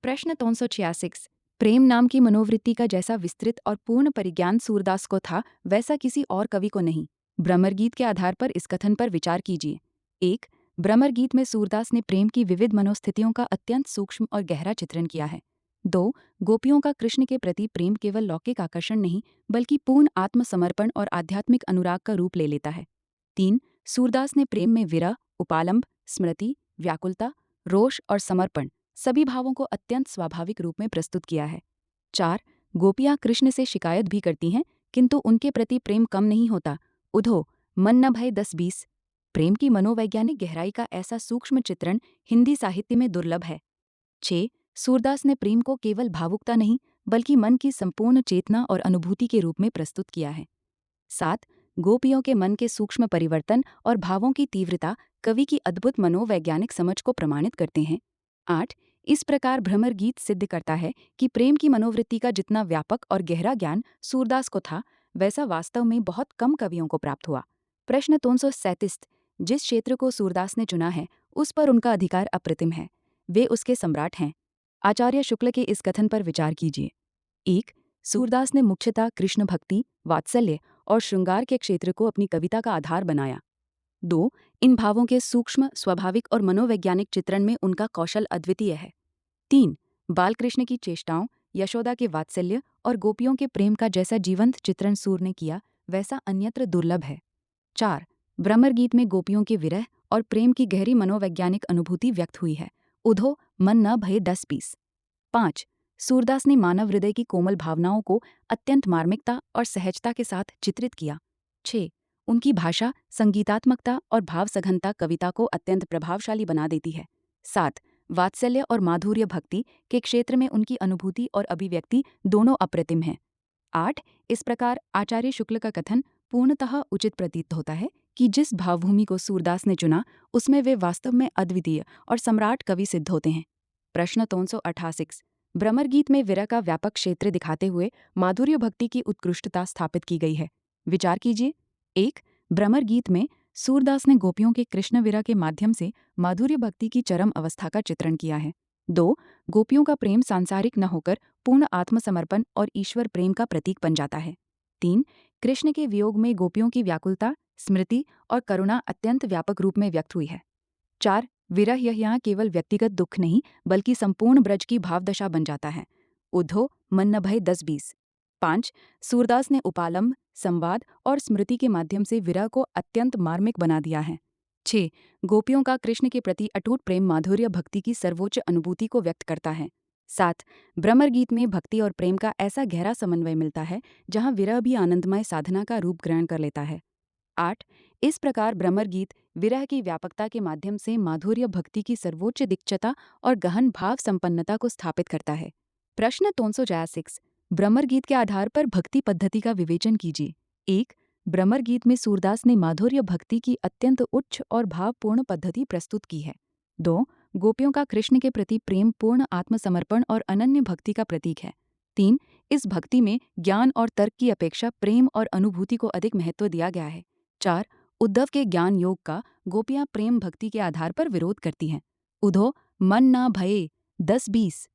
प्रश्न 386। प्रेम नाम की मनोवृत्ति का जैसा विस्तृत और पूर्ण परिज्ञान सूरदास को था वैसा किसी और कवि को नहीं। भ्रमर गीत के आधार पर इस कथन पर विचार कीजिए। 1। भ्रमर गीत में सूरदास ने प्रेम की विविध मनोस्थितियों का अत्यंत सूक्ष्म और गहरा चित्रण किया है। 2। गोपियों का कृष्ण के प्रति प्रेम केवल लौकिक आकर्षण नहीं बल्कि पूर्ण आत्मसमर्पण और आध्यात्मिक अनुराग का रूप ले लेता है। 3। सूरदास ने प्रेम में विरह, उपालंब, स्मृति, व्याकुलता, रोष और समर्पण सभी भावों को अत्यंत स्वाभाविक रूप में प्रस्तुत किया है। 4। गोपियाँ कृष्ण से शिकायत भी करती हैं किंतु उनके प्रति प्रेम कम नहीं होता। उधो मन न भय 10-20। प्रेम की मनोवैज्ञानिक गहराई का ऐसा सूक्ष्म चित्रण हिंदी साहित्य में दुर्लभ है। 6। सूरदास ने प्रेम को केवल भावुकता नहीं बल्कि मन की संपूर्ण चेतना और अनुभूति के रूप में प्रस्तुत किया है। 7। गोपियों के मन के सूक्ष्म परिवर्तन और भावों की तीव्रता कवि की अद्भुत मनोवैज्ञानिक समझ को प्रमाणित करते हैं। 8। इस प्रकार भ्रमर गीत सिद्ध करता है कि प्रेम की मनोवृत्ति का जितना व्यापक और गहरा ज्ञान सूरदास को था वैसा वास्तव में बहुत कम कवियों को प्राप्त हुआ। प्रश्न 337। जिस क्षेत्र को सूरदास ने चुना है उस पर उनका अधिकार अप्रतिम है। वे उसके सम्राट हैं। आचार्य शुक्ल के इस कथन पर विचार कीजिए। 1। सूरदास ने मुख्यतः कृष्ण भक्ति, वात्सल्य और श्रृंगार के क्षेत्र को अपनी कविता का आधार बनाया। 2। इन भावों के सूक्ष्म, स्वाभाविक और मनोवैज्ञानिक चित्रण में उनका कौशल अद्वितीय है। 3। बालकृष्ण की चेष्टाओं, यशोदा के वात्सल्य और गोपियों के प्रेम का जैसा जीवंत चित्रण सूर ने किया वैसा अन्यत्र दुर्लभ है। 4। भ्रमर गीत में गोपियों के विरह और प्रेम की गहरी मनोवैज्ञानिक अनुभूति व्यक्त हुई है। उधो मन न भय 10-20। 5। सूरदास ने मानव हृदय की कोमल भावनाओं को अत्यंत मार्मिकता और सहजता के साथ चित्रित किया। 6। उनकी भाषा, संगीतात्मकता और भाव सघनता कविता को अत्यंत प्रभावशाली बना देती है। 7। वात्सल्य और माधुर्य भक्ति के क्षेत्र में उनकी अनुभूति और अभिव्यक्ति दोनों अप्रतिम हैं। 8। इस प्रकार आचार्य शुक्ल का कथन पूर्णतः उचित प्रतीत होता है कि जिस भावभूमि को सूरदास ने चुना उसमें वे वास्तव में अद्वितीय और सम्राट कवि सिद्ध होते हैं। प्रश्न 388। भ्रमर गीत में विरह का व्यापक क्षेत्र दिखाते हुए माधुर्य भक्ति की उत्कृष्टता स्थापित की गई है। विचार कीजिए। 1। भ्रमर गीत में सूरदास ने गोपियों के कृष्ण विरह के माध्यम से माधुर्य भक्ति की चरम अवस्था का चित्रण किया है। 2। गोपियों का प्रेम सांसारिक न होकर पूर्ण आत्मसमर्पण और ईश्वर प्रेम का प्रतीक बन जाता है। 3। कृष्ण के वियोग में गोपियों की व्याकुलता, स्मृति और करुणा अत्यंत व्यापक रूप में व्यक्त हुई है। 4। विरह यह यहाँ केवल व्यक्तिगत दुख नहीं बल्कि संपूर्ण ब्रज की भावदशा बन जाता है। उद्धो मन न भय 10-20। 5। सूरदास ने उपालंब, संवाद और स्मृति के माध्यम से विरह को अत्यंत मार्मिक बना दिया है। 6। गोपियों का कृष्ण के प्रति अटूट प्रेम माधुर्य भक्ति की सर्वोच्च अनुभूति को व्यक्त करता है। 7। भ्रमर गीत में भक्ति और प्रेम का ऐसा गहरा समन्वय मिलता है जहाँ विरह भी आनंदमय साधना का रूप ग्रहण कर लेता है। 8। इस प्रकार भ्रमर गीत विरह की व्यापकता के माध्यम से माधुर्य भक्ति की सर्वोच्च दिक्चता और गहन भाव संपन्नता को स्थापित करता है। प्रश्न 386। भ्रमर गीत के आधार पर भक्ति पद्धति का विवेचन कीजिए। 1। भ्रमर गीत में सूरदास ने माधुर्य भक्ति की अत्यंत उच्च और भावपूर्ण पद्धति प्रस्तुत की है। 2। गोपियों का कृष्ण के प्रति प्रेम पूर्ण आत्मसमर्पण और अनन्य भक्ति का प्रतीक है। 3। इस भक्ति में ज्ञान और तर्क की अपेक्षा प्रेम और अनुभूति को अधिक महत्व दिया गया है। 4। उद्धव के ज्ञान योग का गोपियां प्रेम भक्ति के आधार पर विरोध करती हैं। उधो मन ना भये 10-20।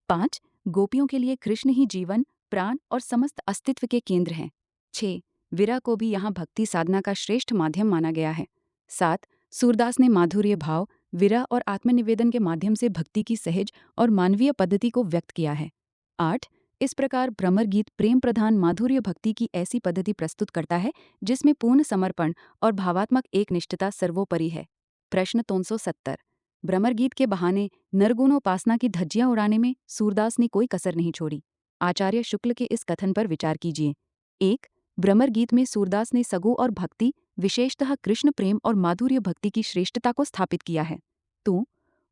5। गोपियों के लिए कृष्ण ही जीवन, प्राण और समस्त अस्तित्व के केंद्र हैं। 6। विरह को भी यहाँ भक्ति साधना का श्रेष्ठ माध्यम माना गया है। 7। सूरदास ने माधुर्य भाव, विरह और आत्मनिवेदन के माध्यम से भक्ति की सहज और मानवीय पद्धति को व्यक्त किया है। 8। इस प्रकार भ्रमर गीत प्रेम प्रधान माधुर्य भक्ति की ऐसी पद्धति प्रस्तुत करता है जिसमें पूर्ण समर्पण और भावात्मक एकनिष्ठता सर्वोपरि है। प्रश्न 370। भ्रमर गीत के बहाने नरगुणोपासना की धज्जियां उड़ाने में सूरदास ने कोई कसर नहीं छोड़ी। आचार्य शुक्ल के इस कथन पर विचार कीजिए। 1। भ्रमर गीत में सूरदास ने सगु और भक्ति, विशेषतः कृष्ण प्रेम और माधुर्य भक्ति की श्रेष्ठता को स्थापित किया है। 2।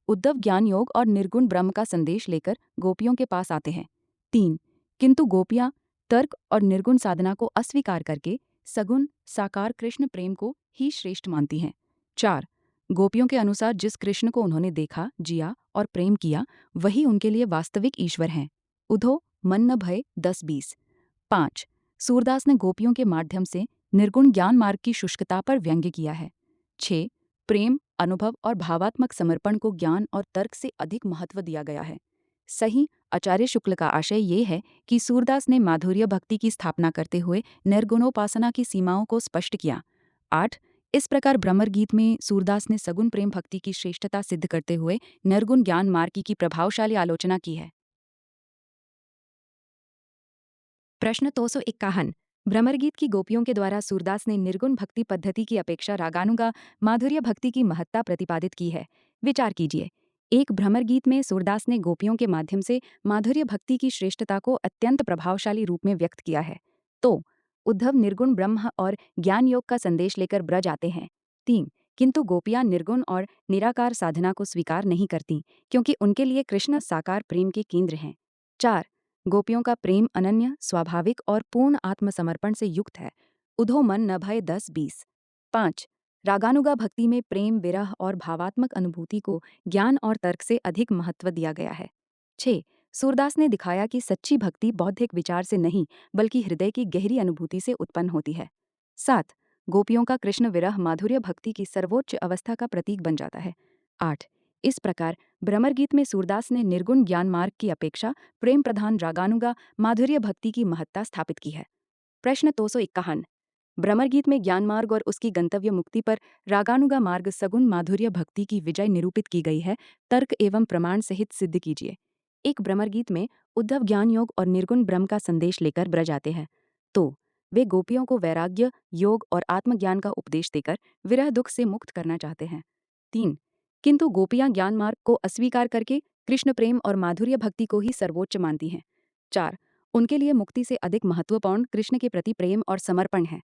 उद्धव ज्ञान योग और निर्गुण ब्रह्म का संदेश लेकर गोपियों के पास आते हैं। 3। किंतु गोपियां तर्क और निर्गुण साधना को अस्वीकार करके सगुण साकार कृष्ण प्रेम को ही श्रेष्ठ मानती हैं। 4। गोपियों के अनुसार जिस कृष्ण को उन्होंने देखा, जिया और प्रेम किया वही उनके लिए वास्तविक ईश्वर हैं। उधो मन न भय 10-20। 5। सूरदास ने गोपियों के माध्यम से निर्गुण ज्ञान मार्ग की शुष्कता पर व्यंग्य किया है। 6। प्रेम, अनुभव और भावात्मक समर्पण को ज्ञान और तर्क से अधिक महत्व दिया गया है। सही। आचार्य शुक्ल का आशय ये है कि सूरदास ने माधुर्य भक्ति की स्थापना करते हुए निर्गुणोपासना की सीमाओं को स्पष्ट किया। 8। इस प्रकार भ्रमर गीत में सूरदास ने सगुण प्रेम भक्ति की श्रेष्ठता सिद्ध करते हुए निर्गुण ज्ञान मार्ग की प्रभावशाली आलोचना की है। प्रश्न 251। भ्रमरगीत की गोपियों के द्वारा सूरदास ने निर्गुण भक्ति पद्धति की अपेक्षा रागानुगा माधुर्य भक्ति की महत्ता प्रतिपादित की है। विचार कीजिए। एक भ्रमर गीत में सूरदास ने गोपियों के माध्यम से माधुर्य भक्ति की श्रेष्ठता को अत्यंत प्रभावशाली रूप में व्यक्त किया है। तो उद्धव निर्गुण ब्रह्म और ज्ञान योग का संदेश लेकर ब्रज आते हैं। 3। किंतु गोपियां निर्गुण और निराकार साधना को स्वीकार नहीं करती, क्योंकि उनके लिए कृष्ण साकार प्रेम के केंद्र हैं। 4। गोपियों का प्रेम अनन्य, स्वाभाविक और पूर्ण आत्मसमर्पण से युक्त है। उधो मन न भय 10-20। 5। रागानुगा भक्ति में प्रेम, विरह और भावात्मक अनुभूति को ज्ञान और तर्क से अधिक महत्व दिया गया है। 6। सूरदास ने दिखाया कि सच्ची भक्ति बौद्धिक विचार से नहीं, बल्कि हृदय की गहरी अनुभूति से उत्पन्न होती है। 7। गोपियों का कृष्ण विरह माधुर्य भक्ति की सर्वोच्च अवस्था का प्रतीक बन जाता है। 8। इस प्रकार भ्रमर गीत में सूरदास ने निर्गुण ज्ञान मार्ग की अपेक्षा प्रेम प्रधान रागानुगा माधुर्य भक्ति की महत्ता स्थापित की है। प्रश्न 251। भ्रमर गीत में ज्ञान मार्ग और उसकी गंतव्य मुक्ति पर रागानुगा मार्ग सगुण माधुर्य भक्ति की विजय निरूपित की गई है। तर्क एवं प्रमाण सहित सिद्ध कीजिए। एक भ्रमर गीत में उद्धव ज्ञान योग और निर्गुण ब्रह्म का संदेश लेकर ब्रज आते हैं। तो वे गोपियों को वैराग्य, योग और आत्मज्ञान का उपदेश देकर विरह दुख से मुक्त करना चाहते हैं। 3। किंतु गोपियां ज्ञान मार्ग को अस्वीकार करके कृष्ण प्रेम और माधुर्य भक्ति को ही सर्वोच्च मानती हैं। 4। उनके लिए मुक्ति से अधिक महत्वपूर्ण कृष्ण के प्रति प्रेम और समर्पण है।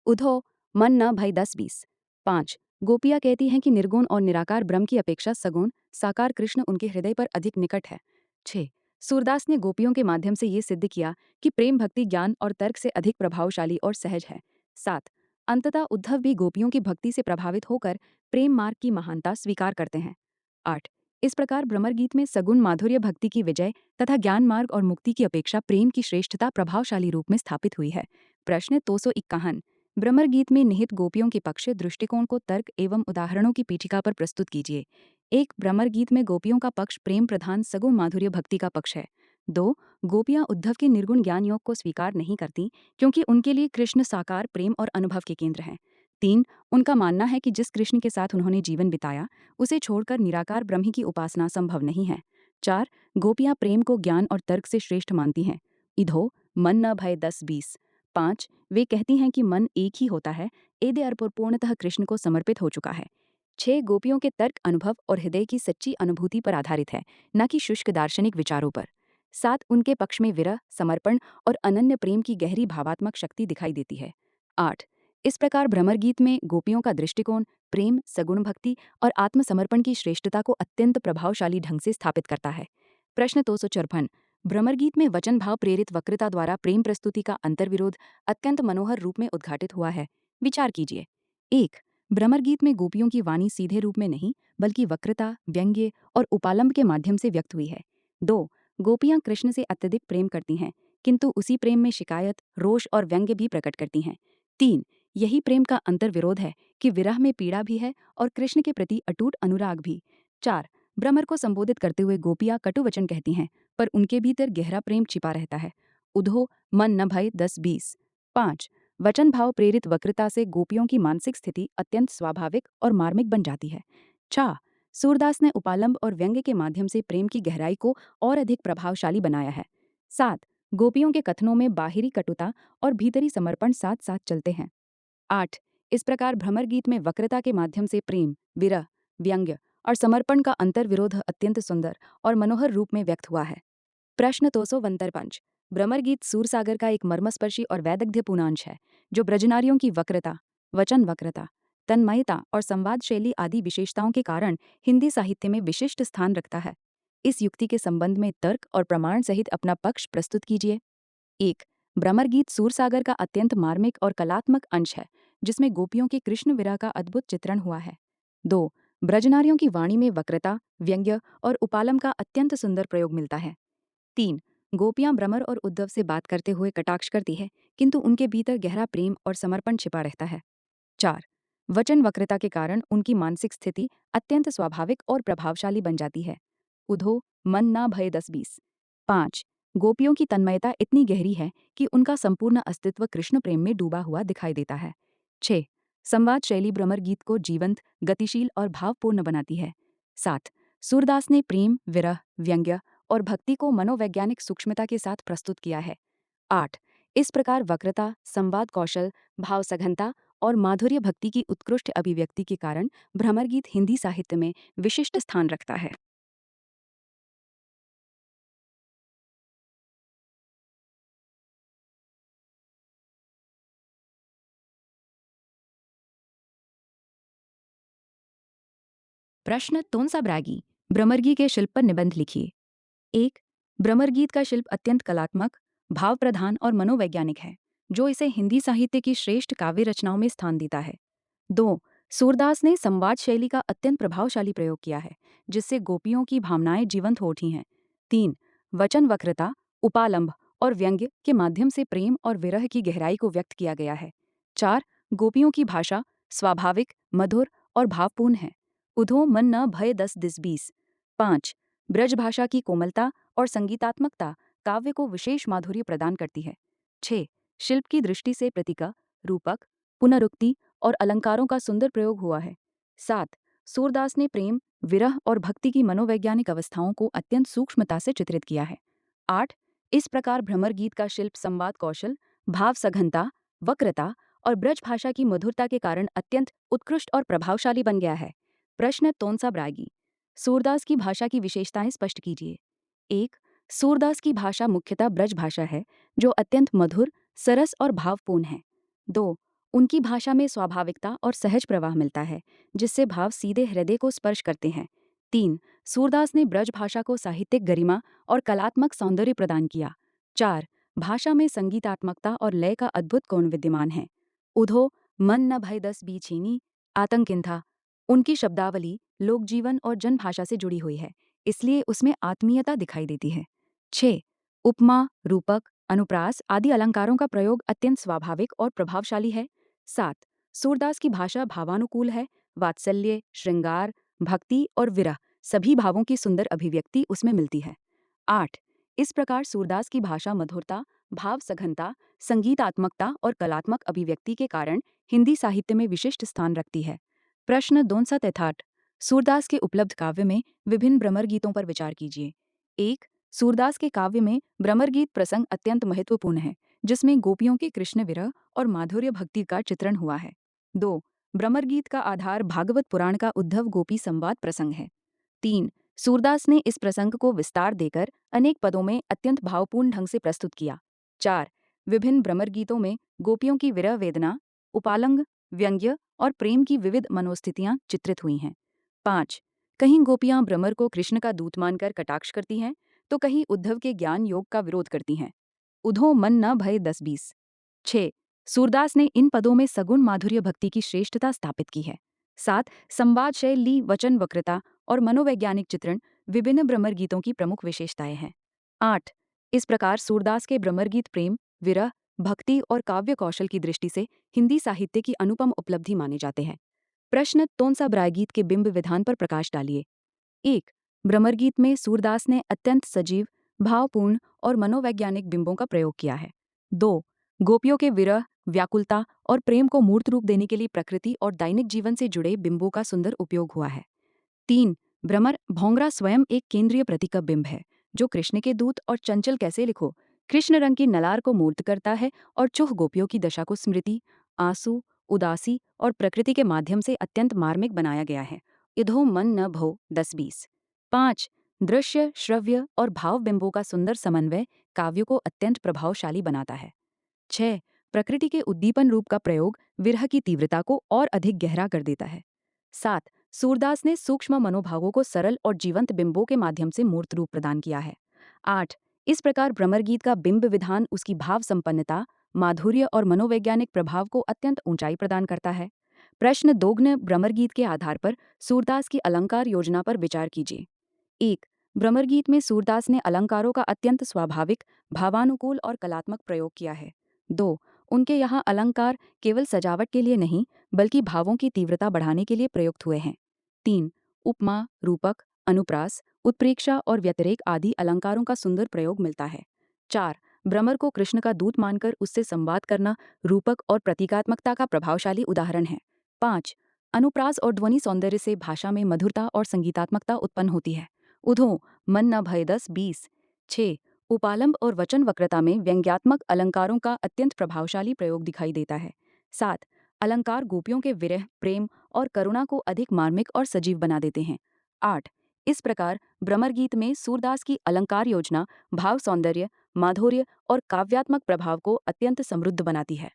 उधो मन न भय 10-20। 5। गोपियां कहती हैं कि निर्गुण और निराकार ब्रह्म की अपेक्षा सगुण साकार कृष्ण उनके हृदय पर अधिक निकट है। 6। सूरदास ने गोपियों के माध्यम से ये सिद्ध किया कि प्रेम भक्ति ज्ञान और तर्क से अधिक प्रभावशाली और सहज है। 7। अंततः उद्धव भी गोपियों की भक्ति से प्रभावित होकर प्रेम मार्ग की महानता स्वीकार करते हैं। 8। इस प्रकार भ्रमर गीत में सगुण माधुर्य भक्ति की विजय तथा ज्ञान मार्ग और मुक्ति की अपेक्षा प्रेम की श्रेष्ठता प्रभावशाली रूप में स्थापित हुई है। प्रश्न 251। भ्रमर गीत में निहित गोपियों के पक्ष दृष्टिकोण को तर्क एवं उदाहरणों की पीठिका पर प्रस्तुत कीजिए। 1। भ्रमर गीत में गोपियों का पक्ष प्रेम प्रधान सगुण माधुर्य भक्ति का पक्ष है। 2। गोपियां उद्धव के निर्गुण ज्ञान योग को स्वीकार नहीं करती, क्योंकि उनके लिए कृष्ण साकार प्रेम और अनुभव के केंद्र हैं। 3। उनका मानना है कि जिस कृष्ण के साथ उन्होंने जीवन बिताया, उसे छोड़कर निराकार ब्रह्म की उपासना संभव नहीं है। 4। गोपियां प्रेम को ज्ञान और तर्क से श्रेष्ठ मानती हैं। इधो मन न भय 10-20। 5। वे कहती हैं कि मन एक ही होता है, एदे अर्पुर पूर्णतः कृष्ण को समर्पित हो चुका है। 6। गोपियों के तर्क अनुभव और हृदय की सच्ची अनुभूति पर आधारित है, न कि शुष्क दार्शनिक विचारों पर। 7। उनके पक्ष में विरह, समर्पण और अनन्य प्रेम की गहरी भावात्मक शक्ति दिखाई देती है। 8। इस प्रकार भ्रमर गीत में गोपियों का दृष्टिकोण प्रेम, सगुण भक्ति और आत्मसमर्पण की श्रेष्ठता को अत्यंत प्रभावशाली ढंग से स्थापित करता है। प्रश्न 254। भ्रमर गीत में वचन भाव प्रेरित वक्रता द्वारा प्रेम प्रस्तुति का अंतर्विरोध अत्यंत मनोहर रूप में उद्घाटित हुआ है। विचार कीजिए। 1। भ्रमर गीत में गोपियों की वाणी सीधे रूप में नहीं, बल्कि वक्रता, व्यंग्य और उपालंब के माध्यम से व्यक्त हुई है। 2। गोपियां कृष्ण से अत्यधिक प्रेम करती हैं, किंतु उसी प्रेम में शिकायत, रोष और व्यंग्य भी प्रकट करती हैं। 3। यही प्रेम का अंतर्विरोध है कि विरह में पीड़ा भी है और कृष्ण के प्रति अटूट अनुराग भी। 4। भ्रमर को संबोधित करते हुए गोपियां कटु वचन कहती हैं, पर उनके भीतर गहरा प्रेम छिपा रहता है। उधो मन न भय 10-20। 5। वचन भाव प्रेरित वक्रता से गोपियों की मानसिक स्थिति अत्यंत स्वाभाविक और मार्मिक बन जाती है। 6। सूरदास ने उपालंब और व्यंग्य के माध्यम से प्रेम की गहराई को और अधिक प्रभावशाली बनाया है। 7। गोपियों के कथनों में बाहरी कटुता और भीतरी समर्पण साथ साथ चलते हैं। 8। इस प्रकार भ्रमर गीत में वक्रता के माध्यम से प्रेम, विरह, व्यंग्य और समर्पण का अंतर्विरोध अत्यंत सुंदर और मनोहर रूप में व्यक्त हुआ है। प्रश्न 252। भ्रमर गीत सूरसागर का एक मर्मस्पर्शी और वैदग्ध्यपूर्ण अंश है, जो ब्रजनारियों की वक्रता, वचन वक्रता, तन्मयता और संवाद शैली आदि विशेषताओं के कारण हिंदी साहित्य में विशिष्ट स्थान रखता है। इस युक्ति के संबंध में तर्क और प्रमाण सहित अपना पक्ष प्रस्तुत कीजिए। 1। भ्रमर गीत सूरसागर का अत्यंत मार्मिक और कलात्मक अंश है, जिसमें गोपियों के कृष्ण विरह का अद्भुत चित्रण हुआ है। 2। ब्रजनारियों की वाणी में वक्रता, व्यंग्य और उपालम का अत्यंत सुंदर प्रयोग मिलता है। 3। गोपियां भ्रमर और उद्धव से बात करते हुए कटाक्ष करती है, किंतु उनके भीतर गहरा प्रेम और समर्पण छिपा रहता है। 4। वचन वक्रता के कारण उनकी मानसिक स्थिति अत्यंत स्वाभाविक और प्रभावशाली बन जाती है। उधो मन ना भय 10-20। 5. गोपियों की तन्मयता इतनी गहरी है कि उनका संपूर्ण अस्तित्व कृष्ण प्रेम में डूबा हुआ दिखाई देता है। 6. संवाद शैली भ्रमर गीत को जीवंत, गतिशील और भावपूर्ण बनाती है। 7. सूरदास ने प्रेम, विरह, व्यंग्य और भक्ति को मनोवैज्ञानिक सूक्ष्मता के साथ प्रस्तुत किया है। 8. इस प्रकार वक्रता, संवाद कौशल, भाव सघनता और माधुर्य भक्ति की उत्कृष्ट अभिव्यक्ति के कारण भ्रमर गीत हिंदी साहित्य में विशिष्ट स्थान रखता है। प्रश्न तोनसा ब्रागी भ्रमरगी के शिल्प पर निबंध लिखिए। 1. भ्रमरगीत का शिल्प अत्यंत कलात्मक, भाव प्रधान और मनोवैज्ञानिक है, जो इसे हिंदी साहित्य की श्रेष्ठ काव्य रचनाओं में स्थान देता है। 2. सूरदास ने संवाद शैली का अत्यंत प्रभावशाली प्रयोग किया है, जिससे गोपियों की भावनाएं जीवंत हो उठी हैं। 3. वचन वक्रता, उपालंभ और व्यंग्य के माध्यम से प्रेम और विरह की गहराई को व्यक्त किया गया है। 4. गोपियों की भाषा स्वाभाविक, मधुर और भावपूर्ण है। उधो मन न भय 10-20। 5. ब्रज भाषा की कोमलता और संगीतात्मकता काव्य को विशेष माधुर्य प्रदान करती है। 6. शिल्प की दृष्टि से प्रतीका, रूपक, पुनरुक्ति और अलंकारों का सुंदर प्रयोग हुआ है। 7. सूरदास ने प्रेम, विरह और भक्ति की मनोवैज्ञानिक अवस्थाओं को अत्यंत सूक्ष्मता से चित्रित किया है। 8. इस प्रकार भ्रमर गीत का शिल्प संवाद कौशल, भाव सघनता, वक्रता और ब्रज भाषा की मधुरता के कारण अत्यंत उत्कृष्ट और प्रभावशाली बन गया है। प्रश्न तोनसा ब्रागी सूरदास की भाषा की विशेषताएं स्पष्ट कीजिए। 1. सूरदास की भाषा मुख्यतः ब्रज भाषा है, जो अत्यंत मधुर, सरस और भावपूर्ण है। 2. उनकी भाषा में स्वाभाविकता और सहज प्रवाह मिलता है, जिससे भाव सीधे हृदय को स्पर्श करते हैं। 3. सूरदास ने ब्रज भाषा को साहित्यिक गरिमा और कलात्मक सौंदर्य प्रदान किया। 4. भाषा में संगीतात्मकता और लय का अद्भुत कोण विद्यमान है। उधो मन न भय 10 आतंकिन था। उनकी शब्दावली लोकजीवन और जनभाषा से जुड़ी हुई है, इसलिए उसमें आत्मीयता दिखाई देती है। 6. उपमा, रूपक, अनुप्रास आदि अलंकारों का प्रयोग अत्यंत स्वाभाविक और प्रभावशाली है। 7. सूरदास की भाषा भावानुकूल है, वात्सल्य, श्रृंगार, भक्ति और विरह सभी भावों की सुंदर अभिव्यक्ति उसमें मिलती है। 8. इस प्रकार सूरदास की भाषा मधुरता, भाव सघनता, संगीतात्मकता और कलात्मक अभिव्यक्ति के कारण हिंदी साहित्य में विशिष्ट स्थान रखती है। प्रश्न 268 सूरदास के उपलब्ध काव्य में विभिन्न भ्रमर गीतों पर विचार कीजिए। 1. सूरदास के काव्य में भ्रमर गीत प्रसंग अत्यंत महत्वपूर्ण है, जिसमें गोपियों के कृष्ण विरह और माधुर्य भक्ति का चित्रण हुआ है। 2. भ्रमर गीत का आधार भागवत पुराण का उद्धव गोपी संवाद प्रसंग है। 3. सूरदास ने इस प्रसंग को विस्तार देकर अनेक पदों में अत्यंत भावपूर्ण ढंग से प्रस्तुत किया। 4. विभिन्न भ्रमर गीतों में गोपियों की विरह वेदना, उपालंग, व्यंग्य और प्रेम की विविध मनोस्थितियां चित्रित हुई हैं। 5. कहीं गोपियां भ्रमर को कृष्ण का दूत मानकर कटाक्ष करती हैं, तो कहीं उद्धव के ज्ञान योग का विरोध करती हैं। उधो मन न भय 10-20। 6. सूरदास ने इन पदों में सगुण माधुर्य भक्ति की श्रेष्ठता स्थापित की है। 7. संवाद शैली, वचन वक्रता और मनोवैज्ञानिक चित्रण विभिन्न भ्रमर गीतों की प्रमुख विशेषताएं हैं। 8. इस प्रकार सूरदास के भ्रमर गीत प्रेम, विरह, भक्ति और काव्य कौशल की दृष्टि से हिंदी साहित्य की अनुपम उपलब्धि माने जाते हैं। प्रश्न तोनसा ब्रायगीत के बिंब विधान पर प्रकाश डालिए। 1. भ्रमर गीत में सूरदास ने अत्यंत सजीव, भावपूर्ण और मनोवैज्ञानिक बिंबों का प्रयोग किया है। 2. गोपियों के विरह, व्याकुलता और प्रेम को मूर्त रूप देने के लिए प्रकृति और दैनिक जीवन से जुड़े बिंबों का सुंदर उपयोग हुआ है। 3. भ्रमर भोंगरा स्वयं एक केंद्रीय प्रतीक बिंब है, जो कृष्ण के दूत और चंचल कैसे लिखो कृष्ण रंग की नलार को मूर्त करता है और चुह गोपियों की दशा को स्मृति, आंसू, उदासी और प्रकृति के माध्यम से अत्यंत मार्मिक बनाया गया है। इधो मन न भो 10-20। 5. दृश्य, श्रव्य और भाव बिंबों का सुंदर समन्वय काव्य को अत्यंत प्रभावशाली बनाता है। 6. प्रकृति के उद्दीपन रूप का प्रयोग विरह की तीव्रता को और अधिक गहरा कर देता है। 7. सूरदास ने सूक्ष्म मनोभावों को सरल और जीवंत बिंबों के माध्यम से मूर्त रूप प्रदान किया है। 8. इस प्रकार भ्रमर गीत का बिंब विधान उसकी भाव संपन्नता, माधुर्य और मनोवैज्ञानिक प्रभाव को अत्यंत ऊंचाई प्रदान करता है। प्रश्न दोग्न भ्रमर गीत के आधार पर सूरदास की अलंकार योजना पर विचार कीजिए। 1. भ्रमर गीत में सूरदास ने अलंकारों का अत्यंत स्वाभाविक, भावानुकूल और कलात्मक प्रयोग किया है। 2. उनके यहाँ अलंकार केवल सजावट के लिए नहीं, बल्कि भावों की तीव्रता बढ़ाने के लिए प्रयुक्त हुए हैं। 3. उपमा, रूपक, अनुप्रास, उत्प्रेक्षा और व्यतिरेक आदि अलंकारों का सुंदर प्रयोग मिलता है। 4. भ्रमर को कृष्ण का दूत मानकर उससे संवाद करना रूपक और प्रतीकात्मकता का प्रभावशाली उदाहरण है। 5. अनुप्रास और ध्वनि सौंदर्य से भाषा में मधुरता और संगीतात्मकता उत्पन्न होती है। उधो मन न भय 10-20। 6. उपालंब और वचन वक्रता में व्यंग्यात्मक अलंकारों का अत्यंत प्रभावशाली प्रयोग दिखाई देता है। 7. अलंकार गोपियों के विरह, प्रेम और करुणा को अधिक मार्मिक और सजीव बना देते हैं। 8. इस प्रकार भ्रमर गीत में सूरदास की अलंकार योजना भाव सौंदर्य, माधुर्य और काव्यात्मक प्रभाव को अत्यंत समृद्ध बनाती है।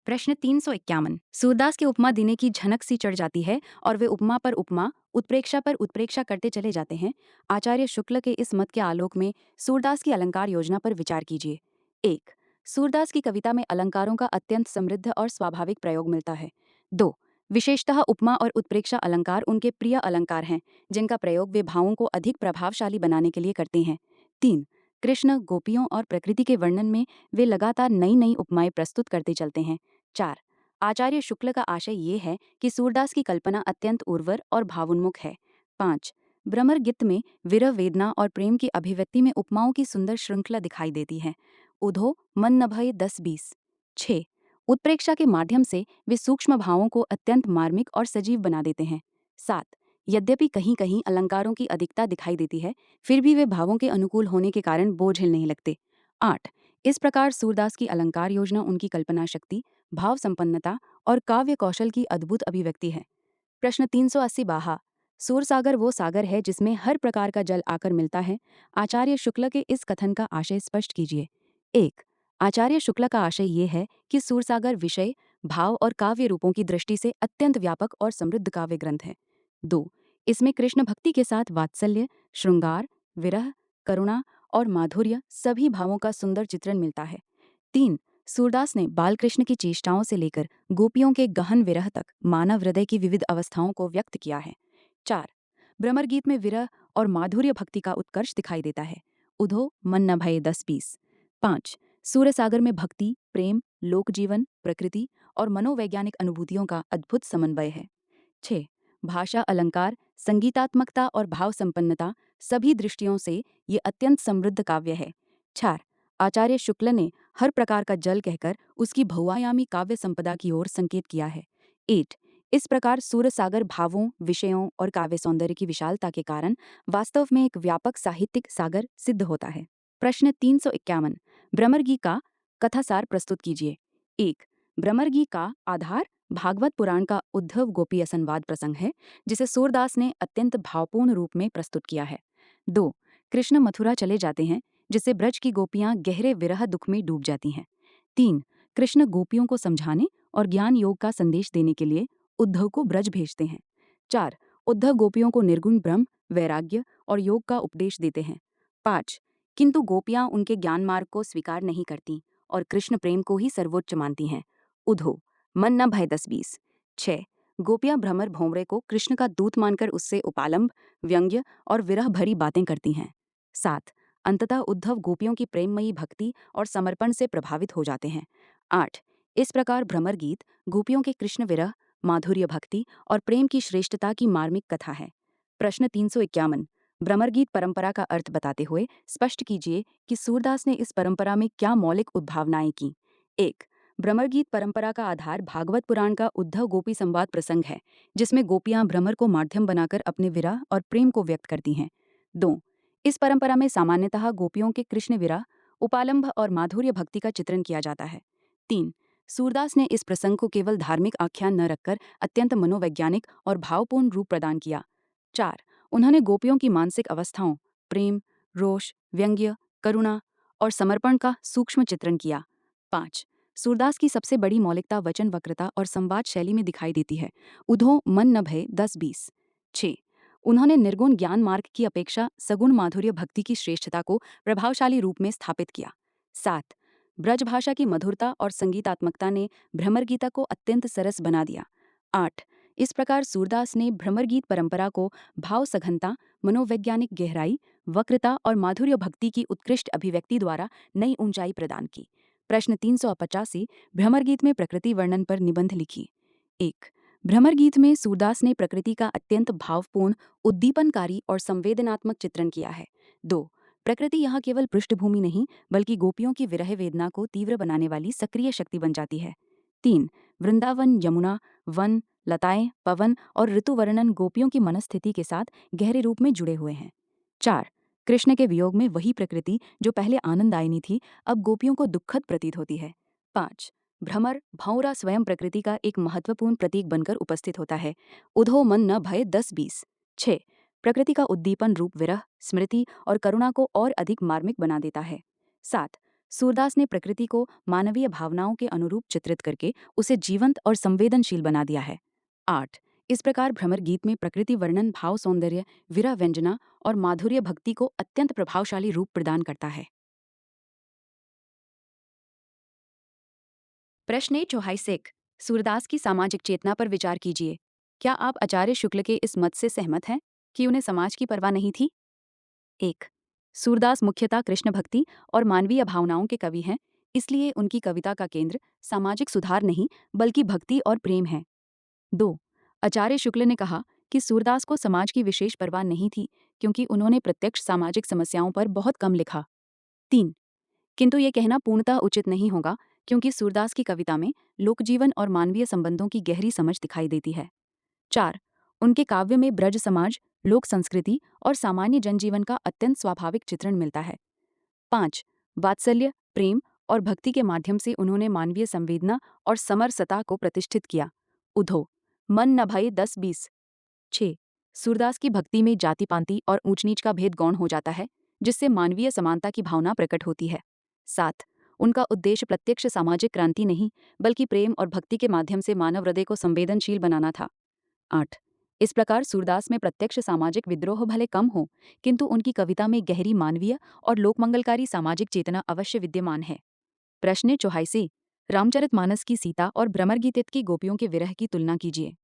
प्रश्न 351। सूरदास की उपमा देने की झनक सी चढ़ जाती है और वे उपमा पर उपमा, उत्प्रेक्षा पर उत्प्रेक्षा करते चले जाते हैं। आचार्य शुक्ल के इस मत के आलोक में सूरदास की अलंकार योजना पर विचार कीजिए। 1. सूरदास की कविता में अलंकारों का अत्यंत समृद्ध और स्वाभाविक प्रयोग मिलता है। 2. विशेषतः उपमा और उत्प्रेक्षा अलंकार उनके प्रिय अलंकार हैं, जिनका प्रयोग वे भावों को अधिक प्रभावशाली बनाने के लिए करते हैं। 3. कृष्ण, गोपियों और प्रकृति के वर्णन में वे लगातार नई नई उपमाएं प्रस्तुत करते चलते हैं। 4. आचार्य शुक्ल का आशय ये है कि सूरदास की कल्पना अत्यंत उर्वर और भावोन्मुख है। 5. भ्रमर गीत में विरह, वेदना और प्रेम की अभिव्यक्ति में उपमाओं की सुंदर श्रृंखला दिखाई देती है। उधो मन न भय 10-20। 6. उत्प्रेक्षा के माध्यम से वे सूक्ष्म भावों को अत्यंत मार्मिक और सजीव बना देते हैं। 7. यद्यपि कहीं कहीं अलंकारों की अधिकता दिखाई देती है, फिर भी वे भावों के अनुकूल होने के कारण बोझिल नहीं लगते। 8. इस प्रकार सूरदास की अलंकार योजना उनकी कल्पना शक्ति, भाव संपन्नता और काव्य कौशल की अद्भुत अभिव्यक्ति है। प्रश्न 380 बाहा। सूरसागर वो सागर है जिसमें हर प्रकार का जल आकर मिलता है। आचार्य शुक्ल के इस कथन का आशय स्पष्ट कीजिए। 1. आचार्य शुक्ल का आशय ये है कि सूरसागर विषय, भाव और काव्य रूपों की दृष्टि से अत्यंत व्यापक और समृद्ध काव्य ग्रंथ है। 2. इसमें कृष्ण भक्ति के साथ वात्सल्य, श्रृंगार, विरह, करुणा और माधुर्य सभी भावों का सुंदर चित्रण मिलता है। 3. सूरदास ने बालकृष्ण की चेष्टाओं से लेकर गोपियों के गहन विरह तक मानव हृदय की विविध अवस्थाओं को व्यक्त किया है। 4. भ्रमर गीत में विरह और माधुर्य भक्ति का उत्कर्ष दिखाई देता है। उधो मन न भय 10-20। 5. सूरसागर में भक्ति, प्रेम, लोकजीवन, प्रकृति और मनोवैज्ञानिक अनुभूतियों का अद्भुत समन्वय है। 6. भाषा, अलंकार, संगीतात्मकता और भाव संपन्नता सभी दृष्टियों से ये अत्यंत समृद्ध काव्य है। 4. आचार्य शुक्ल ने हर प्रकार का जल कहकर उसकी बहुआयामी काव्य संपदा की ओर संकेत किया है। 8. इस प्रकार सूरसागर भावों, विषयों और काव्य सौंदर्य की विशालता के कारण वास्तव में एक व्यापक साहित्यिक सागर सिद्ध होता है। प्रश्न 351। भ्रमरगी का कथासार प्रस्तुत कीजिए। 1. भ्रमरगी का आधार भागवत पुराण का उद्धव गोपीय संवाद प्रसंग है, जिसे सूरदास ने अत्यंत भावपूर्ण रूप में प्रस्तुत किया है। 2. कृष्ण मथुरा चले जाते हैं, जिससे ब्रज की गोपियां गहरे विरह दुख में डूब जाती हैं। 3. कृष्ण गोपियों को समझाने और ज्ञान योग का संदेश देने के लिए उद्धव को ब्रज भेजते हैं। 4. उद्धव गोपियों को निर्गुण ब्रह्म, वैराग्य और योग का उपदेश देते हैं। 5. किंतु गोपियां उनके ज्ञान मार्ग को स्वीकार नहीं करती और कृष्ण प्रेम को ही सर्वोच्च मानती हैं। उद्धव मन न भय 10-20। 6. गोपियां भ्रमर भोंवरे को कृष्ण का दूत मानकर उससे उपालंब, व्यंग्य और विरह भरी बातें करती हैं। 7. अंततः उद्धव गोपियों की प्रेममयी भक्ति और समर्पण से प्रभावित हो जाते हैं। 8. इस प्रकार भ्रमर गीत गोपियों के कृष्ण विरह, माधुर्य भक्ति और प्रेम की श्रेष्ठता की मार्मिक कथा है। प्रश्न 351। भ्रमर गीत परंपरा का अर्थ बताते हुए स्पष्ट कीजिए कि सूरदास ने इस परंपरा में क्या मौलिक उद्भावनाएं की। 1. भ्रमर गीत परंपरा का आधार भागवत पुराण का उद्धव गोपी संवाद प्रसंग है, जिसमें गोपियां भ्रमर को माध्यम बनाकर अपने विरह और प्रेम को व्यक्त करती हैं। 2. इस परंपरा में सामान्यतः गोपियों के कृष्ण विरह, उपालंभ और माधुर्य भक्ति का चित्रण किया जाता है। 3. सूरदास ने इस प्रसंग को केवल धार्मिक आख्यान न रखकर अत्यंत मनोवैज्ञानिक और भावपूर्ण रूप प्रदान किया। 4. उन्होंने गोपियों की मानसिक अवस्थाओं, प्रेम, रोष, व्यंग्य, करुणा और समर्पण का सूक्ष्म चित्रण किया। 5. सूरदास की सबसे बड़ी मौलिकता वचन वक्रता और संवाद शैली में दिखाई देती है। उधो मन न भय 10-20। 6. उन्होंने निर्गुण ज्ञान मार्ग की अपेक्षा सगुण माधुर्य भक्ति की श्रेष्ठता को प्रभावशाली रूप में स्थापित किया। 7. ब्रज भाषा की मधुरता और संगीतात्मकता ने भ्रमर गीता को अत्यंत सरस बना दिया। 8. इस प्रकार सूरदास ने भ्रमर गीत परंपरा को भाव सघनता, मनोवैज्ञानिक गहराई, वक्रता और माधुर्य भक्ति की उत्कृष्ट अभिव्यक्ति द्वारा नई ऊंचाई प्रदान की। प्रश्न 385, भ्रमर गीत में प्रकृति वर्णन पर निबंध लिखिए। 1। भ्रमर गीत में सूरदास ने प्रकृति का अत्यंत भावपूर्ण, उद्दीपनकारी और संवेदनात्मक चित्रण किया है। 2। प्रकृति यहाँ केवल पृष्ठभूमि नहीं बल्कि गोपियों की विरह वेदना को तीव्र बनाने वाली सक्रिय शक्ति बन जाती है। 3। वृंदावन, यमुना, वन, लताएं, पवन और ऋतु वर्णन गोपियों की मनस्थिति के साथ गहरे रूप में जुड़े हुए हैं। 4। कृष्ण के वियोग में वही प्रकृति जो पहले आनंदायिनी थी अब गोपियों को दुखद प्रतीत होती है। 5। भ्रमर भौंरा स्वयं प्रकृति का एक महत्वपूर्ण प्रतीक बनकर उपस्थित होता है। उधो मन न भय 10-20। 6। प्रकृति का उद्दीपन रूप विरह, स्मृति और करुणा को और अधिक मार्मिक बना देता है। 7। सूरदास ने प्रकृति को मानवीय भावनाओं के अनुरूप चित्रित करके उसे जीवंत और संवेदनशील बना दिया है। 8। इस प्रकार भ्रमर गीत में प्रकृति वर्णन भाव सौंदर्य, विरह व्यंजना और माधुर्य भक्ति को अत्यंत प्रभावशाली रूप प्रदान करता है। प्रश्न 84, सूरदास की सामाजिक चेतना पर विचार कीजिए। क्या आप आचार्य शुक्ल के इस मत से सहमत हैं कि उन्हें समाज की परवाह नहीं थी? 1। सूरदास मुख्यतः कृष्ण भक्ति और मानवीय भावनाओं के कवि हैं, इसलिए उनकी कविता का केंद्र सामाजिक सुधार नहीं बल्कि भक्ति और प्रेम है। 2। आचार्य शुक्ल ने कहा कि सूरदास को समाज की विशेष परवाह नहीं थी क्योंकि उन्होंने प्रत्यक्ष सामाजिक समस्याओं पर बहुत कम लिखा। 3। किंतु ये कहना पूर्णतः उचित नहीं होगा क्योंकि सूरदास की कविता में लोकजीवन और मानवीय संबंधों की गहरी समझ दिखाई देती है। 4। उनके काव्य में ब्रज समाज, लोक संस्कृति और सामान्य जनजीवन का अत्यंत स्वाभाविक चित्रण मिलता है। 5। वात्सल्य, प्रेम और भक्ति के माध्यम से उन्होंने मानवीय संवेदना और समरसता को प्रतिष्ठित किया। उधो मन न भय 10-20। 6। सूरदास की भक्ति में जाति पांति और ऊंच नीच का भेद गौण हो जाता है जिससे मानवीय समानता की भावना प्रकट होती है। 7। उनका उद्देश्य प्रत्यक्ष सामाजिक क्रांति नहीं बल्कि प्रेम और भक्ति के माध्यम से मानव हृदय को संवेदनशील बनाना था। 8। इस प्रकार सूरदास में प्रत्यक्ष सामाजिक विद्रोह भले कम हो किंतु उनकी कविता में गहरी मानवीय और लोकमंगलकारी सामाजिक चेतना अवश्य विद्यमान है। प्रश्न 84, रामचरितमानस की सीता और भ्रमरगीत की गोपियों के विरह की तुलना कीजिए।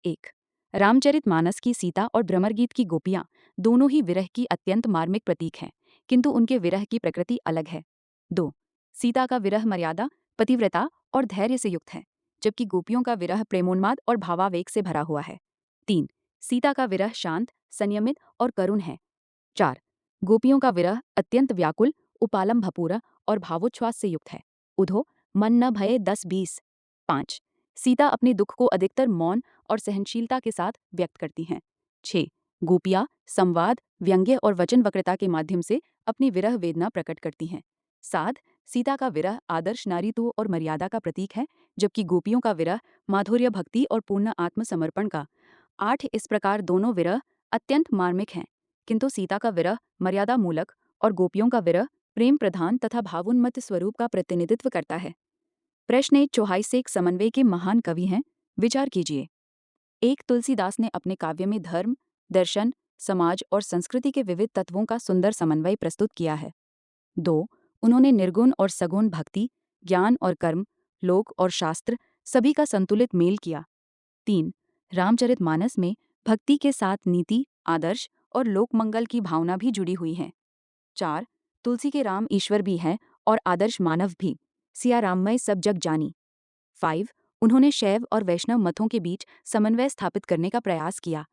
1। रामचरितमानस की सीता और भ्रमरगीत की गोपियां दोनों ही विरह की अत्यंत मार्मिक प्रतीक हैं किंतु उनके विरह की प्रकृति अलग है। 2। सीता का विरह मर्यादा, पतिव्रता और धैर्य से युक्त है जबकि गोपियों का विरह प्रेमोन्माद और भावावेग से भरा हुआ है। 3। सीता का विरह शांत, संयमित और करुण है। 4। गोपियों का विरह अत्यंत व्याकुल, उपालम भपूरा और भावोच्छ्वास से युक्त है। उधो मन न भये 10-20। 5। सीता अपने दुख को अधिकतर मौन और सहनशीलता के साथ व्यक्त करती हैं। 6। गोपियाँ संवाद, व्यंग्य और वचन वक्रता के माध्यम से अपनी विरह वेदना प्रकट करती हैं। 7। सीता का विरह आदर्श नारीत्व और मर्यादा का प्रतीक है जबकि गोपियों का विरह माधुर्य भक्ति और पूर्ण आत्मसमर्पण का। 8। इस प्रकार दोनों विरह अत्यंत मार्मिक हैं किंतु सीता का विरह मर्यादा मूलक और गोपियों का विरह प्रेम प्रधान तथा भावोन्मत्त स्वरूप का प्रतिनिधित्व करता है। प्रश्न 84 एक समन्वय के महान कवि हैं, विचार कीजिए। 1। तुलसीदास ने अपने काव्य में धर्म, दर्शन, समाज और संस्कृति के विविध तत्वों का सुंदर समन्वय प्रस्तुत किया है। 2। उन्होंने निर्गुण और सगुण भक्ति, ज्ञान और कर्म, लोक और शास्त्र सभी का संतुलित मेल किया। 3। रामचरितमानस में भक्ति के साथ नीति, आदर्श और लोकमंगल की भावना भी जुड़ी हुई है। 4। तुलसी के राम ईश्वर भी हैं और आदर्श मानव भी, सिया राममय सब जग जानी। 5। उन्होंने शैव और वैष्णव मतों के बीच समन्वय स्थापित करने का प्रयास किया।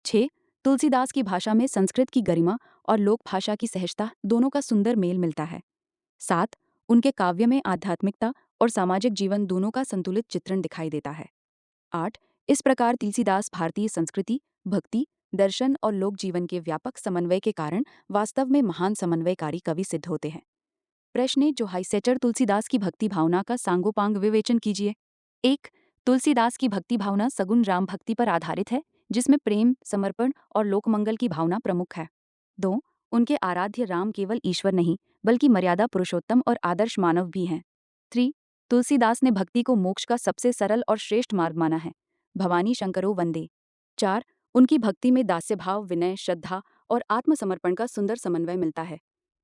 6। तुलसीदास की भाषा में संस्कृत की गरिमा और लोक भाषा की सहजता दोनों का सुंदर मेल मिलता है। 7। उनके काव्य में आध्यात्मिकता और सामाजिक जीवन दोनों का संतुलित चित्रण दिखाई देता है। 8। इस प्रकार तुलसीदास भारतीय संस्कृति, भक्ति, दर्शन और लोक जीवन के व्यापक समन्वय के कारण वास्तव में महान समन्वयकारी कवि सिद्ध होते हैं। प्रश्न जो हाइसेचर तुलसीदास की भक्ति भावना का सांगोपांग विवेचन कीजिए। 1। तुलसीदास की भक्ति भावना सगुण राम भक्ति पर आधारित है जिसमें प्रेम, समर्पण और लोकमंगल की भावना प्रमुख है। 2। उनके आराध्य राम केवल ईश्वर नहीं बल्कि मर्यादा पुरुषोत्तम और आदर्श मानव भी हैं। 3। तुलसीदास ने भक्ति को मोक्ष का सबसे सरल और श्रेष्ठ मार्ग माना है। भवानी शंकरो वंदे। 4। उनकी भक्ति में दास्यभाव, विनय, श्रद्धा और आत्मसमर्पण का सुंदर समन्वय मिलता है।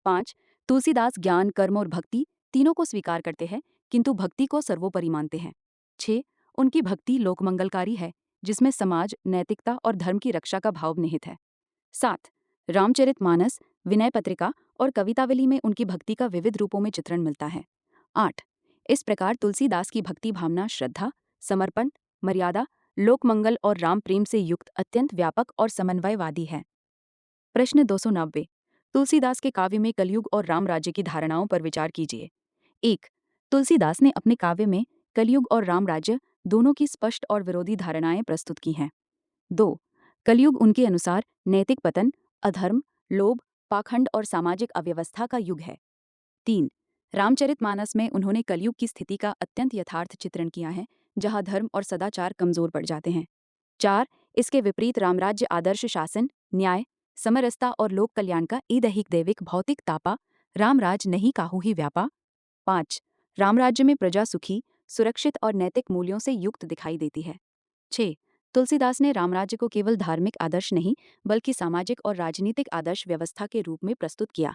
5। तुलसीदास ज्ञान, कर्म और भक्ति तीनों को स्वीकार करते हैं किंतु भक्ति को सर्वोपरि मानते हैं। 6। उनकी भक्ति लोकमंगलकारी है जिसमें समाज, नैतिकता और धर्म की रक्षा का भाव निहित है। 7। रामचरितमानस विनय पत्रिका और कवितावली में उनकी भक्ति का विविध रूपों में चित्रण मिलता है। 8। इस प्रकार तुलसीदास की भक्ति भावना श्रद्धा, समर्पण, मर्यादा, लोकमंगल और राम प्रेम से युक्त अत्यंत व्यापक और समन्वयवादी है। प्रश्न 290। तुलसीदास के काव्य में कलयुग और राम राज्य की धारणाओं पर विचार कीजिए। 1। तुलसीदास ने अपने काव्य में कलयुग और राम राज्य दोनों की स्पष्ट और विरोधी धारणाएं प्रस्तुत की हैं। 2। कलयुग उनके अनुसार नैतिक पतन, अधर्म, लोभ, पाखंड और सामाजिक अव्यवस्था का युग है। 3। रामचरितमानस में उन्होंने कलयुग की स्थिति का अत्यंत यथार्थ चित्रण किया है, जहां धर्म और सदाचार कमजोर पड़ जाते हैं। 4। इसके विपरीत रामराज्य आदर्श शासन, न्याय, समरसता और लोक कल्याण का ईदैहिक दैविक भौतिक तापा, रामराज नहीं काहू ही व्यापा। 5। रामराज्य में प्रजा सुखी, सुरक्षित और नैतिक मूल्यों से युक्त दिखाई देती है। 6। तुलसीदास ने रामराज्य को केवल धार्मिक आदर्श नहीं बल्कि सामाजिक और राजनीतिक आदर्श व्यवस्था के रूप में प्रस्तुत किया।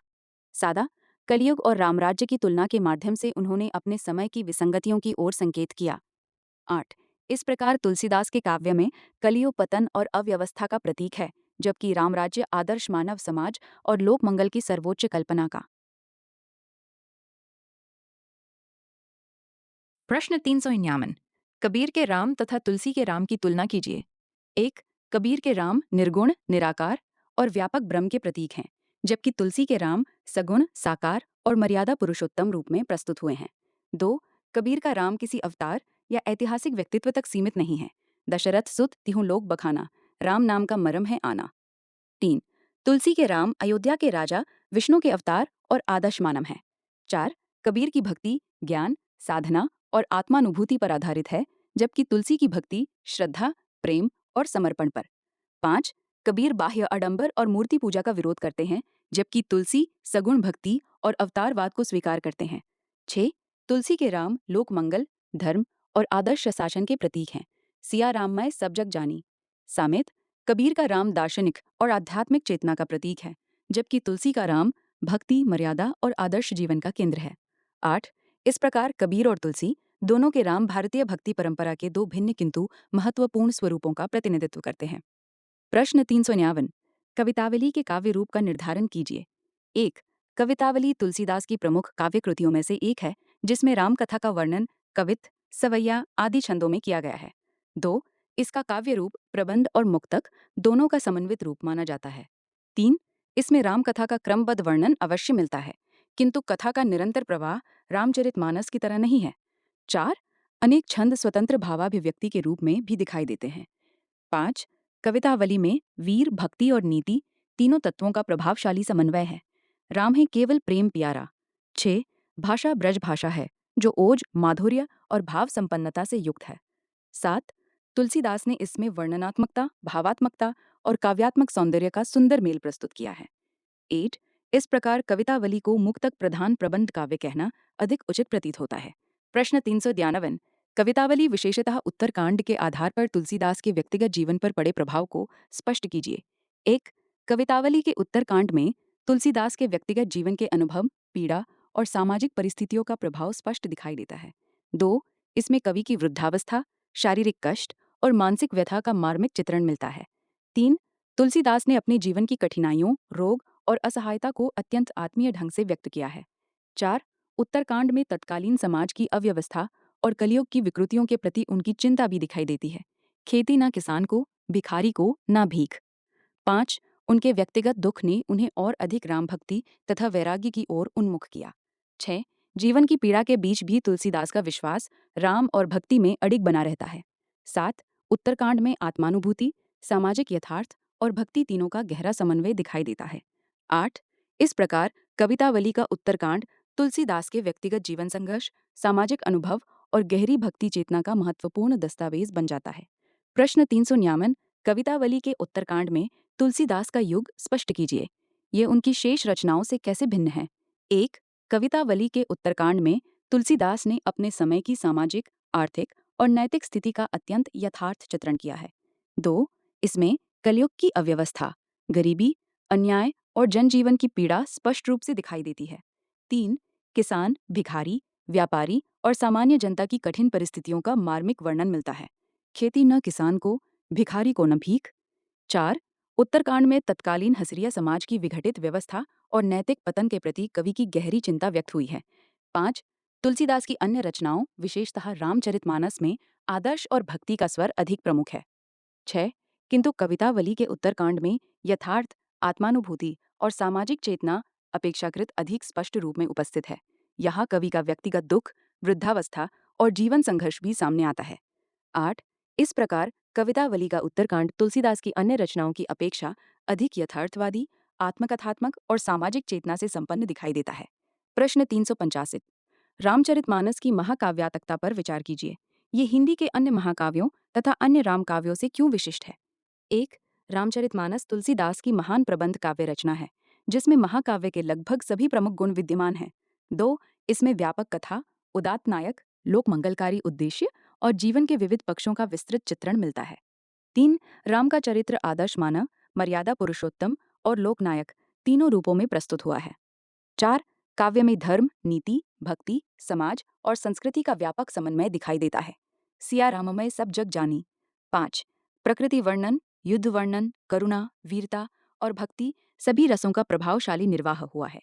सादा कलयुग और रामराज्य की तुलना के माध्यम से उन्होंने अपने समय की विसंगतियों की ओर संकेत किया। 8। इस प्रकार तुलसीदास के काव्य में कलियुग पतन और अव्यवस्था का प्रतीक है, जबकि रामराज्य आदर्श मानव समाज और लोक मंगल की सर्वोच्च कल्पना का। प्रश्न 351। कबीर के राम तथा तुलसी के राम की तुलना कीजिए। 1। कबीर के राम निर्गुण, निराकार और व्यापक ब्रह्म के प्रतीक हैं, जबकि तुलसी के राम सगुण, साकार और मर्यादा पुरुषोत्तम रूप में प्रस्तुत हुए हैं। 2। कबीर का राम किसी अवतार या ऐतिहासिक व्यक्तित्व तक सीमित नहीं है। दशरथ सुत तिहु लोक बखाना, राम नाम का मरम है आना। 3। तुलसी के राम अयोध्या के राजा, विष्णु के अवतार और आदर्श मानव हैं। 4। कबीर की भक्ति ज्ञान, साधना और आत्मानुभूति पर आधारित है, जबकि तुलसी की भक्ति श्रद्धा, प्रेम और समर्पण पर। 5। कबीर बाह्य आडंबर और मूर्ति पूजा का विरोध करते हैं, जबकि तुलसी सगुण भक्ति और अवतारवाद को स्वीकार करते हैं। 6। तुलसी के राम लोक मंगल, धर्म और आदर्श शासन के प्रतीक हैं। सिया राममय सब जग जानी। सामेत कबीर का राम दार्शनिक और आध्यात्मिक चेतना का प्रतीक है, जबकि तुलसी का राम भक्ति, मर्यादा और आदर्श जीवन का केंद्र है। 8। इस प्रकार कबीर और तुलसी दोनों के राम भारतीय भक्ति परंपरा के दो भिन्न किंतु महत्वपूर्ण स्वरूपों का प्रतिनिधित्व करते हैं। प्रश्न 359। कवितावली के काव्य रूप का निर्धारण कीजिए। 1। कवितावली तुलसीदास की प्रमुख काव्य कृतियों में से एक है, जिसमें रामकथा का वर्णन कवित, सवैया आदि छंदों में किया गया है। 2। इसका काव्य रूप प्रबंध और मुक्तक दोनों का समन्वित रूप माना जाता है। 3। इसमें रामकथा का क्रमबद्ध वर्णन अवश्य मिलता है, किंतु कथा का निरंतर प्रवाह रामचरितमानस की तरह नहीं है। 4। अनेक छंद स्वतंत्र भावाभिव्यक्ति के रूप में भी दिखाई देते हैं। 5। कवितावली में वीर, भक्ति और नीति तीनों तत्वों का प्रभावशाली समन्वय है। राम है केवल प्रेम प्यारा। 6। भाषा ब्रज भाषा है, जो ओज, माधुर्य और भाव संपन्नता से युक्त है। 7। तुलसीदास ने इसमें वर्णनात्मकता, भावात्मकता और काव्यात्मक सौंदर्य का सुंदर मेल प्रस्तुत किया है। 8। इस प्रकार कवितावली को मुक्तक प्रधान प्रबंध काव्य कहना अधिक उचित प्रतीत होता है। प्रश्न 392। कवितावली विशेषतः उत्तरकांड के आधार पर तुलसीदास के व्यक्तिगत जीवन पर पड़े प्रभाव को स्पष्ट कीजिए। 1। कवितावली के उत्तरकांड में तुलसीदास के व्यक्तिगत जीवन के अनुभव, पीड़ा और सामाजिक परिस्थितियों का प्रभाव स्पष्ट दिखाई देता है। 2। इसमें कवि की वृद्धावस्था, शारीरिक कष्ट और मानसिक व्यथा का मार्मिक चित्रण मिलता है। 3। तुलसीदास ने अपने जीवन की कठिनाइयों, रोग और असहायता को अत्यंत आत्मीय ढंग से व्यक्त किया है। 4। उत्तरकांड में तत्कालीन समाज की अव्यवस्था और कलयुग की विकृतियों के प्रति उनकी चिंता भी दिखाई देती है। खेती न किसान को, भिखारी को न भीख। 5। उनके व्यक्तिगत दुख ने उन्हें और अधिक राम भक्ति तथा वैराग्य की ओर उन्मुख किया। 6। जीवन की पीड़ा के बीच भी तुलसीदास का विश्वास राम और भक्ति में अडिग बना रहता है। 7। उत्तरकांड में आत्मानुभूति, सामाजिक यथार्थ और भक्ति तीनों का गहरा समन्वय दिखाई देता है। 8। इस प्रकार कवितावली का उत्तरकांड तुलसीदास के व्यक्तिगत जीवन संघर्ष, सामाजिक अनुभव और गहरी भक्ति चेतना का महत्वपूर्ण दस्तावेज बन जाता है। प्रश्न 359। कवितावली के उत्तरकांड में तुलसीदास का युग स्पष्ट कीजिए। ये उनकी शेष रचनाओं से कैसे भिन्न है। 1। कवितावली के उत्तरकांड में तुलसीदास ने अपने समय की सामाजिक, आर्थिक और नैतिक स्थिति का अत्यंत यथार्थ चित्रण किया है। 2। इसमें कलयुग की अव्यवस्था, गरीबी, अन्याय और जनजीवन की पीड़ा स्पष्ट रूप से दिखाई देती है। 3। किसान, भिखारी, व्यापारी और सामान्य जनता की कठिन परिस्थितियों का मार्मिक वर्णन मिलता है। खेती न किसान को, भिखारी को न भीख। 4। उत्तरकांड में तत्कालीन हसरिया समाज की विघटित व्यवस्था और नैतिक पतन के प्रति कवि की गहरी चिंता व्यक्त हुई है। 5. तुलसीदास की अन्य रचनाओं विशेषतः रामचरितमानस में आदर्श और भक्ति का स्वर अधिक प्रमुख है। 6. किंतु कवितावली के उत्तरकांड में यथार्थ, आत्मानुभूति और सामाजिक चेतना अपेक्षाकृत अधिक स्पष्ट रूप में उपस्थित है। यहाँ कवि का व्यक्तिगत दुख, वृद्धावस्था और जीवन संघर्ष भी सामने आता है। 8. इस प्रकार कवितावली का उत्तरकांड तुलसीदास की अन्य रचनाओं की अपेक्षा अधिक यथार्थवादी, आत्मकथात्मक और सामाजिक चेतना से संपन्न दिखाई देता है। प्रश्न 385। रामचरितमानस की महाकाव्यात्मकता पर विचार कीजिए। ये हिंदी के अन्य महाकाव्यों तथा अन्य रामकाव्यों से क्यों विशिष्ट है? 1. रामचरितमानस तुलसीदास की महान प्रबंध काव्य रचना है, जिसमें महाकाव्य के लगभग सभी प्रमुख गुण विद्यमान हैं। 2. इसमें व्यापक कथा, उदात्त नायक, लोक मंगलकारी उद्देश्य और जीवन के विविध पक्षों का विस्तृत चित्रण मिलता है। 3. राम का चरित्र आदर्श मानव, मर्यादा पुरुषोत्तम और लोकनायक तीनों रूपों में प्रस्तुत हुआ है। 4. काव्य में धर्म, नीति, भक्ति, समाज और संस्कृति का व्यापक समन्वय दिखाई देता है। सिया राममय सब जग जानी। 5. प्रकृति वर्णन, युद्ध वर्णन, करुणा, वीरता और भक्ति सभी रसों का प्रभावशाली निर्वाह हुआ है।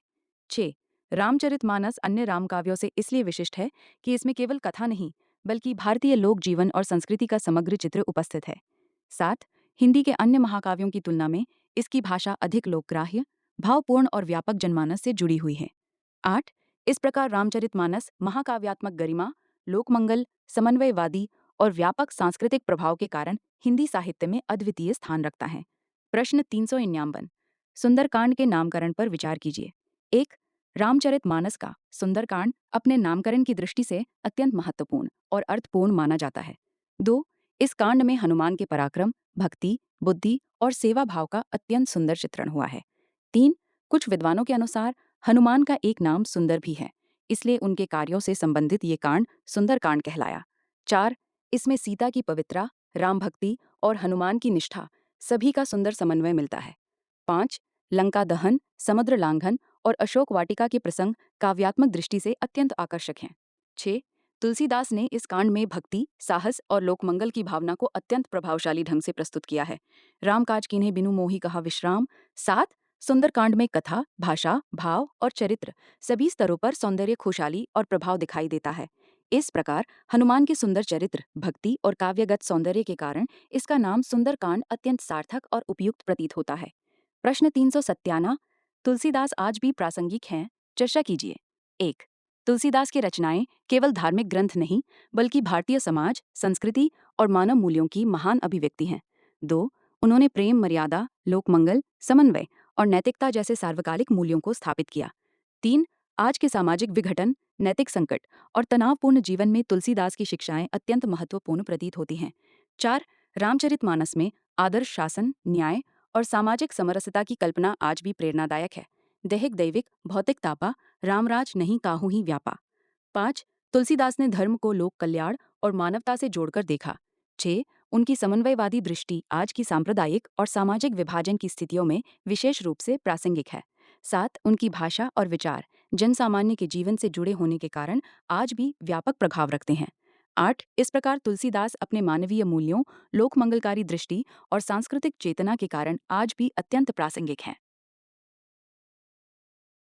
6. रामचरितमानस अन्य रामकाव्यों से इसलिए विशिष्ट है कि इसमें केवल कथा नहीं, बल्कि भारतीय लोक जीवन और संस्कृति का समग्र चित्र उपस्थित है। 7. हिंदी के अन्य महाकाव्यों की तुलना में इसकी भाषा अधिक लोकग्राह्य, भावपूर्ण और व्यापक जनमानस से जुड़ी हुई है। 8. इस प्रकार रामचरितमानस महाकाव्यात्मक गरिमा, लोकमंगल, समन्वयवादी और व्यापक सांस्कृतिक प्रभाव के कारण हिंदी साहित्य में अद्वितीय स्थान रखता है। प्रश्न 351। सुंदरकांड के नामकरण पर विचार कीजिए। 1. रामचरितमानस का सुंदरकांड अपने नामकरण की दृष्टि से अत्यंत महत्वपूर्ण और अर्थपूर्ण माना जाता है। 2. इस कांड में हनुमान के पराक्रम, भक्ति, बुद्धि और सेवा भाव का अत्यंत सुंदर चित्रण हुआ है। 3. कुछ विद्वानों के अनुसार हनुमान का एक नाम सुंदर भी है, इसलिए उनके कार्यों से संबंधित ये कांड सुंदरकांड कहलाया। 4. इसमें सीता की पवित्रता, राम भक्ति और हनुमान की निष्ठा सभी का सुंदर समन्वय मिलता है। 5. लंका दहन, समुद्र लांघन और अशोक वाटिका के प्रसंग काव्यात्मक दृष्टि से अत्यंत आकर्षक हैं। 6. तुलसीदास ने इस कांड में भक्ति, साहस और लोकमंगल की भावना को अत्यंत प्रभावशाली ढंग से प्रस्तुत किया है। रामकाज कीन्हे बिनु मोहि कहा विश्राम। 7. सुंदरकांड में कथा, भाषा, भाव और चरित्र सभी स्तरों पर सौंदर्य, खुशहाली और प्रभाव दिखाई देता है। इस प्रकार हनुमान के सुंदर चरित्र, भक्ति और काव्यगत सौंदर्य के कारण इसका नाम सुंदरकांड अत्यंत सार्थक और उपयुक्त प्रतीत होता है। प्रश्न 397। तुलसीदास आज भी प्रासंगिक हैं? चर्चा कीजिए। 1. तुलसीदास की रचनाएं केवल धार्मिक ग्रंथ नहीं, बल्कि भारतीय समाज, संस्कृति और मानव मूल्यों की महान अभिव्यक्ति हैं। 2. उन्होंने प्रेम, मर्यादा, लोकमंगल, समन्वय और नैतिकता जैसे सार्वकालिक मूल्यों को स्थापित किया। 3. आज के सामाजिक विघटन, नैतिक संकट और तनावपूर्ण जीवन में तुलसीदास की शिक्षाएं अत्यंत महत्वपूर्ण प्रतीत होती हैं। 4. रामचरितमानस में आदर्श शासन, न्याय और सामाजिक समरसता की कल्पना आज भी प्रेरणादायक है। दैहिक दैविक भौतिक तापा, रामराज नहीं काहू ही व्यापा। 5. तुलसीदास ने धर्म को लोक कल्याण और मानवता से जोड़कर देखा। 6. उनकी समन्वयवादी दृष्टि आज की सांप्रदायिक और सामाजिक विभाजन की स्थितियों में विशेष रूप से प्रासंगिक है। 7. उनकी भाषा और विचार जनसामान्य के जीवन से जुड़े होने के कारण आज भी व्यापक प्रभाव रखते हैं। 8. इस प्रकार तुलसीदास अपने मानवीय मूल्यों, लोक मंगलकारी दृष्टि और सांस्कृतिक चेतना के कारण आज भी अत्यंत प्रासंगिक हैं।